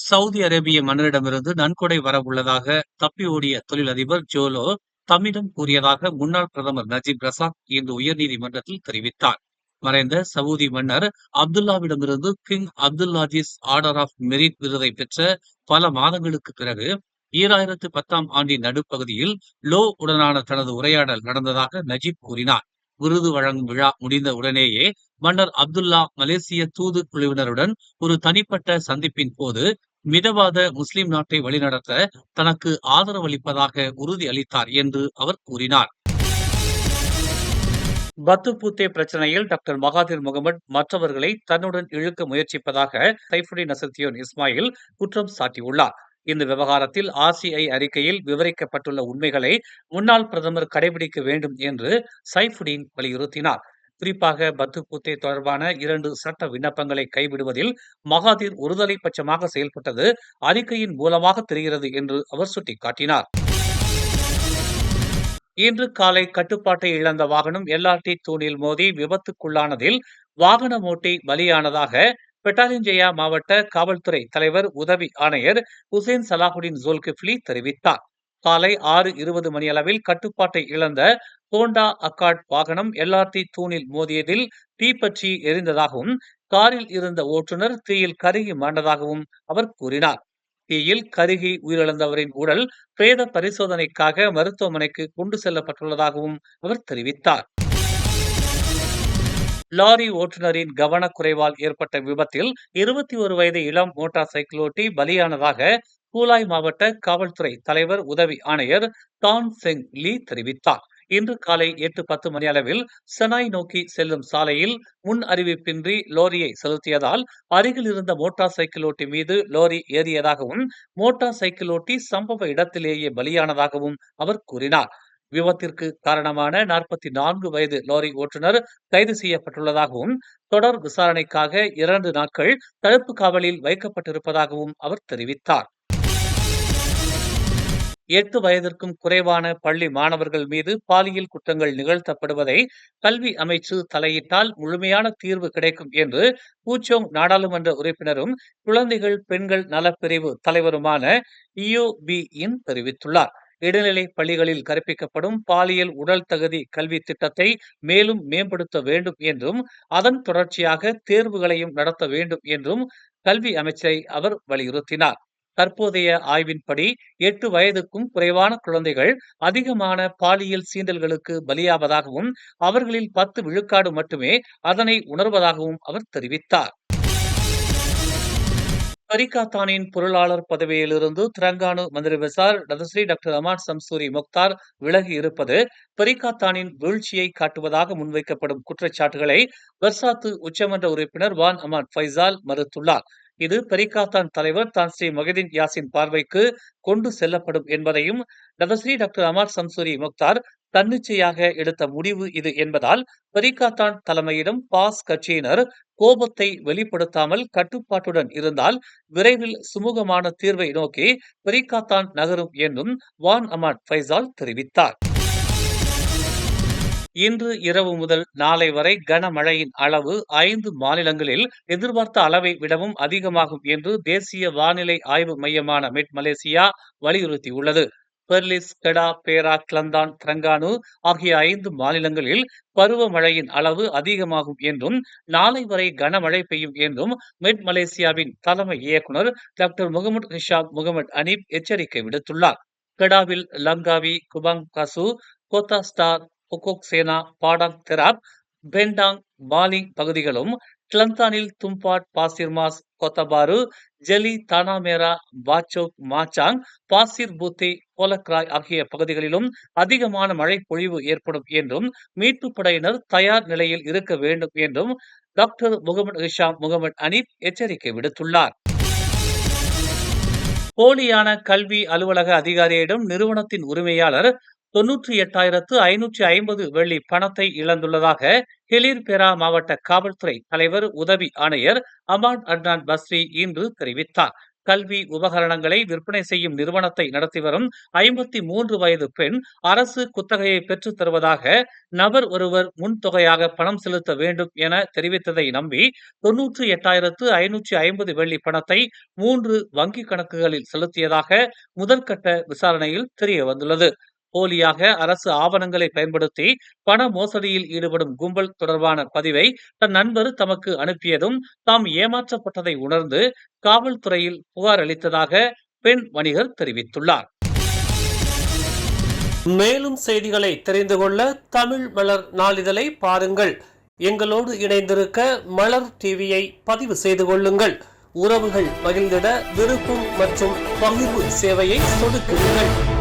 Saudi அரேபிய மன்னரிடமிருந்து நன்கொடை வரவுள்ளதாக தப்பி ஓடிய தொழிலதிபர் ஜோலோ தம்மிடம் கூறியதாக முன்னாள் பிரதமர் நஜீப் ரசாக் இன்று உயர்நீதிமன்றத்தில் தெரிவித்தார். மறைந்த சவுதி மன்னர் அப்துல்லாவிடமிருந்து king Abdulaziz order of merit விருதை பெற்ற பல மாதங்களுக்கு பிறகு 2010ஆம் ஆண்டின் நடுப்பகுதியில் லோ உடனான தனது உரையாடல் நடந்ததாக நஜீப் கூறினார். விருது வழங்கும் விழா முடிந்த உடனேயே மன்னர் அப்துல்லா மலேசிய தூது குழுவினருடன் ஒரு தனிப்பட்ட சந்திப்பின் போது மிதவாத முஸ்லிம் நாட்டை வழிநடத்த தனக்கு ஆதரவளிப்பதாக உறுதி அளித்தார் என்று அவர் கூறினார். பத்துபூத்தே பிரச்சனையில் டாக்டர் மகாதீர் முகமது மற்றவர்களை தன்னுடன் இழுக்க முயற்சிப்பதாக சைஃபுடின் நசருத்தீன் இஸ்மாயில் குற்றம் சாட்டியுள்ளார். இந்த விவகாரத்தில் RCI அறிக்கையில் விவரிக்கப்பட்டுள்ள உண்மைகளை முன்னாள் பிரதமர் கடைபிடிக்க வேண்டும் என்று சைஃபுடின் வலியுறுத்தினார். குறிப்பாக பத்துபூத்தே தொடர்பான 2 சட்ட விண்ணப்பங்களை கைவிடுவதில் மகாதீர் ஒருதலை பட்சமாக செயல்பட்டது அறிக்கையின் மூலமாக தெரிகிறது என்று அவர் சுட்டிக்காட்டினார். இன்று காலை கட்டுப்பாட்டை இழந்த வாகனம் LRT தூணில் மோதி விபத்துக்குள்ளானதில் வாகன ஓட்டி பலியானதாக பெட்டாலிஞ்சயா மாவட்ட காவல்துறை தலைவர் உதவி ஆணையர் ஹுசேன் சலாஹுடின் ஜோல்கிப்லி தெரிவித்தார். காலை 6:20 மணியளவில் கட்டுப்பாட்டை இழந்த ஹோண்டா அக்கார்ட் வாகனம் LRT தூணில் மோதியதில் தீப்பற்றி எரிந்ததாகவும் காரில் இருந்த ஓட்டுநர் தீயில் கருகி மாண்டதாகவும் அவர் கூறினார். தீயில் கருகி உயிரிழந்தவரின் உடல் பிரேத பரிசோதனைக்காக மருத்துவமனைக்கு கொண்டு செல்லப்பட்டுள்ளதாகவும் அவர் தெரிவித்தார். லாரி ஓட்டுநரின் கவனக்குறைவால் ஏற்பட்ட விபத்தில் 21 வயது இளம் மோட்டார் சைக்கிள் ஓட்டி பலியானதாக கூலாய் மாவட்ட காவல்துறை தலைவர் உதவி ஆணையர் டான் செங் லீ தெரிவித்தார். இன்று காலை 8:10 மணியளவில் செனாய் நோக்கி செல்லும் சாலையில் முன் அறிவிப்பின்றி லோரியை செலுத்தியதால் அருகில் இருந்த மோட்டார் சைக்கிள் ஓட்டி மீது லோரி ஏறியதாகவும் மோட்டார் சைக்கிள் ஓட்டி சம்பவ இடத்திலேயே பலியானதாகவும் அவர் கூறினார். விபத்திற்கு காரணமான 44 வயது லாரி ஓட்டுநர் கைது செய்யப்பட்டுள்ளதாகவும் தொடர் விசாரணைக்காக 2 நாட்கள் தடுப்பு காவலில் வைக்கப்பட்டிருப்பதாகவும் அவர் தெரிவித்தார். 8 வயதிற்கும் குறைவான பள்ளி மாணவர்கள் மீது பாலியல் குற்றங்கள் நிகழ்த்தப்படுவதை கல்வி அமைச்சு தலையிட்டால் முழுமையான தீர்வு கிடைக்கும் என்று பூச்சோங் நாடாளுமன்ற உறுப்பினரும் குழந்தைகள் பெண்கள் நலப்பிரிவு தலைவருமான இயோ பி இன் தெரிவித்துள்ளார். இடைநிலை பள்ளிகளில் கற்பிக்கப்படும் பாலியல் உடல் தகுதி கல்வி திட்டத்தை மேலும் மேம்படுத்த வேண்டும் என்றும் அதன் தொடர்ச்சியாக தேர்வுகளையும் நடத்த வேண்டும் என்றும் கல்வி அமைச்சரை அவர் வலியுறுத்தினார். தற்போதைய ஆய்வின்படி 8 வயதுக்கும் குறைவான குழந்தைகள் அதிகமான பாலியல் சீண்டல்களுக்கு பலியாவதாகவும் அவர்களில் 10 விழுக்காடு மட்டுமே அதனை உணர்வதாகவும் அவர் தெரிவித்தார். பரிகாத்தானின் பொருளாளர் பதவியிலிருந்து திரங்கானு மந்திரி விசார் டதஸ்ரீ டாக்டர் அமான் சம்சூரி முக்தார் விலகி இருப்பது பரிகாத்தானின் வீழ்ச்சியை காட்டுவதாக முன்வைக்கப்படும் குற்றச்சாட்டுகளை வர்சாத்து உச்சமன்ற உறுப்பினர் வான் அமான் ஃபைசால் மறுத்துள்ளார். இது பரிகாத்தான் தலைவர் தான் ஸ்ரீ மொஹிதீன் யாசின் பார்வைக்கு கொண்டு செல்லப்படும் என்பதையும் டதஸ்ரீ டாக்டர் அமார் சம்சூரி முக்தார் தன்னிச்சையாக எடுத்த முடிவு இது என்பதால் பரிகாத்தான் தலைமையிடம் பாஸ் கட்சியினர் கோபத்தை வெளிப்படுத்தாமல் கட்டுப்பாட்டுடன் இருந்தால் விரைவில் சுமூகமான தீர்வை நோக்கி பரிகாத்தான் நகரும் என்றும் வான் அமான் ஃபைசால் தெரிவித்தார். இன்று இரவு முதல் நாளை வரை கனமழையின் அளவு 5 மாநிலங்களில் எதிர்பார்த்த அளவை விடவும் அதிகமாகும் என்று தேசிய வானிலை ஆய்வு மையமான மெட் மலேசியா வலியுறுத்தியுள்ளது. பெர்லிஸ், கெடா, பேரா, கிளந்தான், திரங்கானு ஆகிய 5 மாநிலங்களில் பருவமழையின் அளவு அதிகமாகும் என்றும் நாளை வரை கனமழை பெய்யும் என்றும் மெட் மலேசியாவின் தலைமை இயக்குநர் டாக்டர் முகமது ஹிஷாம் முகமது அனீப் எச்சரிக்கை விடுத்துள்ளார். கெடாவில் லங்காவி, குபாங் காசு, கோத்தா ஸ்டார், பொகோக் சேனா, பாடாங் தெராப், பெண்டாங், பாலிங் பகுதிகளும், கிளந்தானில் தும்பாட், பாசிர்மாஸ், கொத்தபாரு, ஜெலி, தானாமேரா, பாச்சோக், மாச்சாங், பாசிர் பூத்தி, போலக்ராய் ஆகிய பகுதிகளிலும் அதிகமான மழை பொழிவு ஏற்படும் என்றும் மீட்புப் படையினர் தயார் நிலையில் இருக்க வேண்டும் என்றும் டாக்டர் முகமது ஹிஷாம் முகமது அனீப் எச்சரிக்கை விடுத்துள்ளார். போலியான கல்வி அலுவலக அதிகாரியிடம் நிறுவனத்தின் உரிமையாளர் 98,550 வெள்ளி பணத்தை இழந்துள்ளதாக ஹிலிர்பெரா மாவட்ட காவல்துறை தலைவர் உதவி ஆணையர் அமான் அட்னான் பஸ்ரி இன்று தெரிவித்தார். கல்வி உபகரணங்களை விற்பனை செய்யும் நிறுவனத்தை நடத்தி வரும் 53 வயது பெண் அரசு குத்தகையை பெற்றுத் தருவதாக நபர் ஒருவர் முன்தொகையாக பணம் செலுத்த வேண்டும் என தெரிவித்ததை நம்பி 98,550 வெள்ளி பணத்தை 3 வங்கிக் கணக்குகளில் செலுத்தியதாக முதற்கட்ட விசாரணையில் தெரிய வந்துள்ளது. போலியாக அரசு ஆவணங்களை பயன்படுத்தி பண மோசடியில் ஈடுபடும் கும்பல் தொடர்பான பதிவை தன் நண்பர் தமக்கு அனுப்பியதும் தாம் ஏமாற்றப்பட்டதை உணர்ந்து காவல்துறையில் புகார் அளித்ததாக பெண் வணிகர் தெரிவித்துள்ளார். மேலும் செய்திகளை தெரிந்து கொள்ள தமிழ் மலர் நாளிதழை பாருங்கள். எங்களோடு இணைந்திருக்க மலர் டிவியை பதிவு செய்து கொள்ளுங்கள். உறவுகள் மகிழ்ந்திட விருப்பம் மற்றும் பகிர்வு சேவையை சொடுக்குங்கள்.